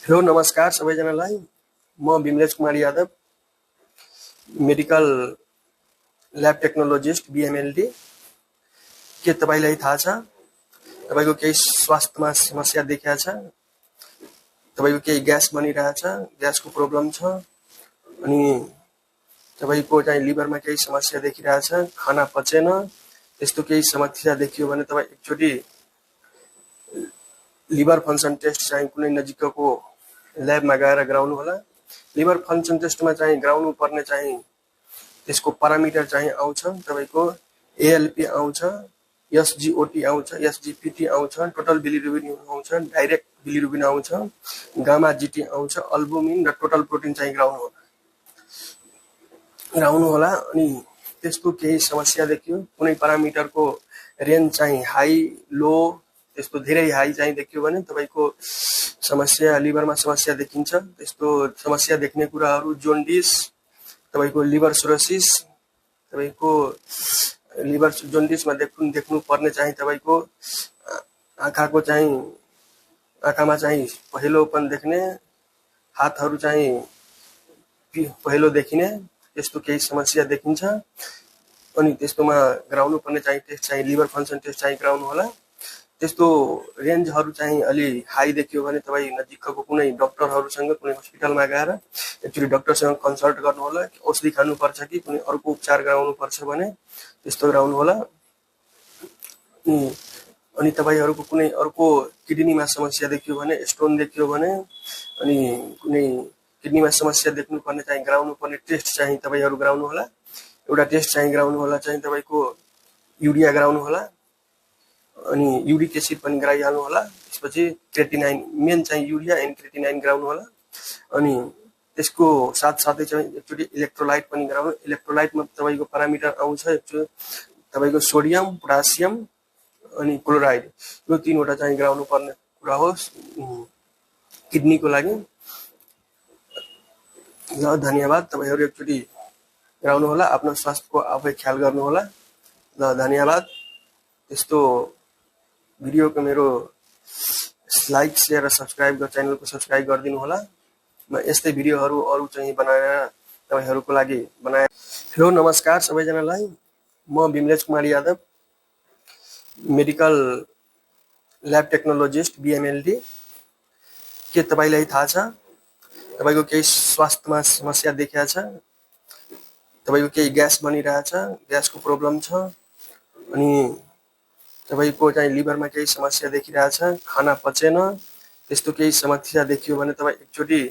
Hello नमस्कार सबैजनालाई। म Vimlesh Kumar Yadav, medical lab technologist BMLD. के तपाईलाई थाहा छ तपाईको केही स्वास्थ्यमा समस्या देखिया छ? तपाईको केही ग्यास बनिरहेछ, ग्यासको प्रब्लम छ, अनि तपाईको चाहिँ लिभरमा केही समस्या देखिरहेछ, खाना पचेन, त्यस्तो केही समस्या देखियो भने तपाई एकचोटी लिभर फङ्सन टेस्ट चाहिँ कुनै नजिकको ल्याबमा गएर गराउनु होला। लिभर फङ्सन टेस्टमा चाहिँ गराउनु पर्ने चाहिँ त्यसको प्यारामिटर चाहिँ आउँछ, तपाईको एएलपी आउँछ, एसजीओटी आउँछ, एसजीपीटी आउँछ, टोटल बिलिरुबिन आउँछ, डाइरेक्ट बिलिरुबिन आउँछ, गामा जीटी आउँछ, अल्बुमिन र टोटल प्रोटिन चाहिँ गराउनु होला। अनि त्यस्तो केही समस्या देखियो, कुनै प्यारामिटरको रेन्ज चाहिँ हाई लो, त्यस्तो धेरै हाई चाहिँ देखियो भने तपाईको समस्या लिभरमा समस्या देखिन्छ। त्यस्तो समस्या देख्ने कुराहरू जोन्डिस, तपाईको लिभर सिरोसिस, तपाईको लिभर जोन्डिसमा देख्नु पर्ने चाहिँ तपाईको आँखामा चाहिँ पहेँलोपन देख्ने, हातहरू चाहिँ पहेँलो देखिने, त्यस्तो केही समस्या देखिन्छ। अनि त्यस्तोमा गराउनु पर्ने चाहिँ टेस्ट चाहिँ लिभर फङ्सन टेस्ट चाहिँ गराउनु होला। त्यस्तो रेन्जहरू चाहिँ अलि हाई देखियो भने तपाईँ नजिकको कुनै डक्टरहरूसँग कुनै हस्पिटलमा गएर एक्चुअली डक्टरसँग कन्सल्ट गर्नु होला। औषधि खानुपर्छ कि कुनै अर्को उपचार गराउनुपर्छ भने त्यस्तो गराउनु होला। अनि तपाईहरूको कुनै अर्को किडनीमा समस्या देखियो भने, स्टोन देखियो भने, अनि कुनै किडनीमा समस्या देख्नु पर्ने चाहिँ गराउनु पर्ने टेस्ट चाहिँ तपाईहरू गराउनु होला। एउटा टेस्ट चाहिँ गराउनु होला चाहिँ तपाईको युरिया गराउनु होला, अनि युरिक एसिड पनि गराइहाल्नु होला। त्यसपछि क्रेटिनाइन, मेन चाहिँ युरिया एन्ड क्रेटिनाइन गराउनु होला। अनि त्यसको साथसाथै चाहिँ एकचोटि इलेक्ट्रोलाइट पनि गराउनु। इलेक्ट्रोलाइटमा तपाईको प्यारामिटर आउँछ एकचोटि तपाईको सोडियम, पोटासियम अनि क्लोराइड, यो तीनवटा चाहिँ गराउनु पर्ने कुरा हो किडनीको लागि। ल धन्यवाद। तपाईहरू एकचोटि गराउनु होला, आफ्नो स्वास्थ्यको आफै ख्याल गर्नु होला। ल धन्यवाद। त्यस्तो भिडियोको मेरो लाइक, शेयर र सब्सक्राइब च्यानलको सब्सक्राइब गरिदिनु होला। म यस्तै भिडियोहरू अरू चाहिँ बनाएर तपाईहरूको लागि बनाए। हेलो नमस्कार सबैजनालाई। म Vimlesh Kumar Yadav, medical lab technologist BMLD. के तपाईलाई थाहा छ तपाईको केही स्वास्थ्यमा समस्या देखिया छ? तपाईको केही ग्यास बनिरहेछ, ग्यासको प्रब्लम छ, अनि तपाईको चाहिँ लिभरमा केही समस्या देखिरहेछ, खाना पचेन, त्यस्तो केही समस्या देखियो भने तपाईँ एकचोटि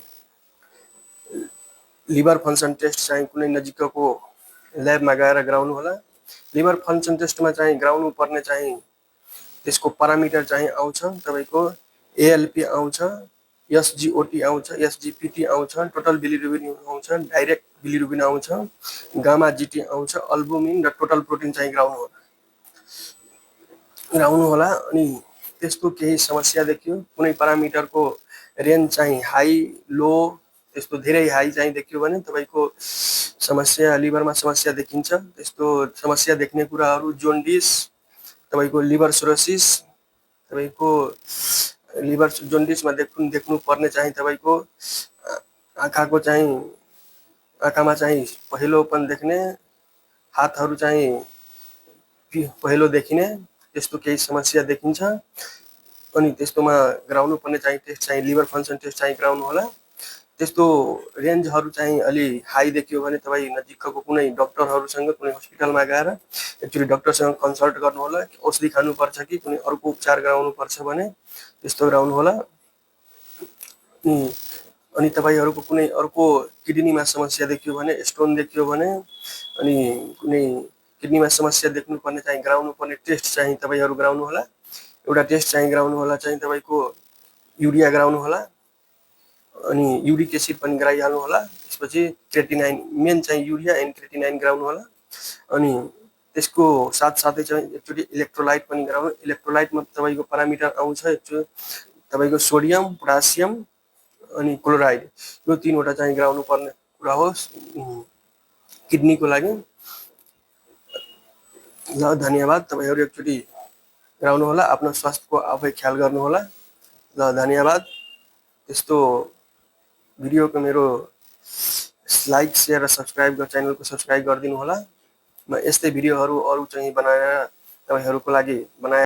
लिभर फङ्सन टेस्ट चाहिँ कुनै नजिकको ल्याबमा गएर गराउनु होला। लिभर फङ्सन टेस्टमा चाहिँ गराउनु पर्ने चाहिँ त्यसको प्यारामिटर चाहिँ आउँछ, तपाईको एएलपी आउँछ, एसजीओटी आउँछ, एसजीपीटी आउँछ, टोटल बिलिरुबिन आउँछ, डाइरेक्ट बिलिरुबिन आउँछ, गामा जीटी आउँछ, अल्बुमिन र टोटल प्रोटिन चाहिँ गराउनु होला। अनि त्यस्तो केही समस्या देखियो, कुनै प्यारामिटरको रेन्ज चाहिँ हाई लो, त्यस्तो धेरै हाई चाहिँ देखियो भने तपाईको समस्या लिभरमा समस्या देखिन्छ। त्यस्तो समस्या देख्ने कुराहरू जोन्डिस, तपाईको लिभर सिरोसिस, तपाईको लिभर जोन्डिसमा देख्नु पर्ने चाहिँ तपाईको आँखामा चाहिँ पहेँलोपन देख्ने, हातहरू चाहिँ पहेँलो देखिने, त्यस्तो केही समस्या देखिन्छ। अनि त्यस्तोमा गराउनु पर्ने चाहिँ टेस्ट चाहिँ लिभर फङ्सन टेस्ट चाहिँ गराउनु होला। त्यस्तो रेन्जहरू चाहिँ अलि हाई देखियो भने तपाईँ नजिकको कुनै डक्टरहरूसँग कुनै हस्पिटलमा गएर एक्चुअली डक्टरसँग कन्सल्ट गर्नु होला। औषधि खानुपर्छ कि कुनै अर्को उपचार गराउनुपर्छ भने त्यस्तो गराउनु होला। अनि तपाईहरूको कुनै अर्को किडनीमा समस्या देखियो भने, स्टोन देखियो भने, अनि कुनै किडनीमा समस्या देख्नु पर्ने चाहिँ गराउनु पर्ने टेस्ट चाहिँ तपाईहरू गराउनु होला। एउटा टेस्ट चाहिँ गराउनु होला चाहिँ तपाईको युरिया गराउनु होला, अनि युरिक एसिड पनि गराइहाल्नु होला। त्यसपछि क्रेटिनाइन, मेन चाहिँ युरिया एन्ड क्रेटिनाइन गराउनु होला। अनि त्यसको साथसाथै चाहिँ एकचोटि इलेक्ट्रोलाइट पनि गराउनु। इलेक्ट्रोलाइटमा तपाईँको प्यारामिटर आउँछ एकचोटि तपाईँको सोडियम, पोटासियम अनि क्लोराइड, यो तीनवटा चाहिँ गराउनु पर्ने कुरा हो किडनीको लागि। ल धन्यवाद। तपाईहरू एकचोटि गराउनु होला, आफ्नो स्वास्थ्यको आफै ख्याल गर्नु होला। ल धन्यवाद। त्यस्तो भिडियोको मेरो लाइक शेयर र सब्स्क्राइब च्यानलको सब्स्क्राइब गरिदिनु होला। म यस्तै भिडियोहरू अरू चाहिँ बनाएर तपाईहरुको लागि बनाए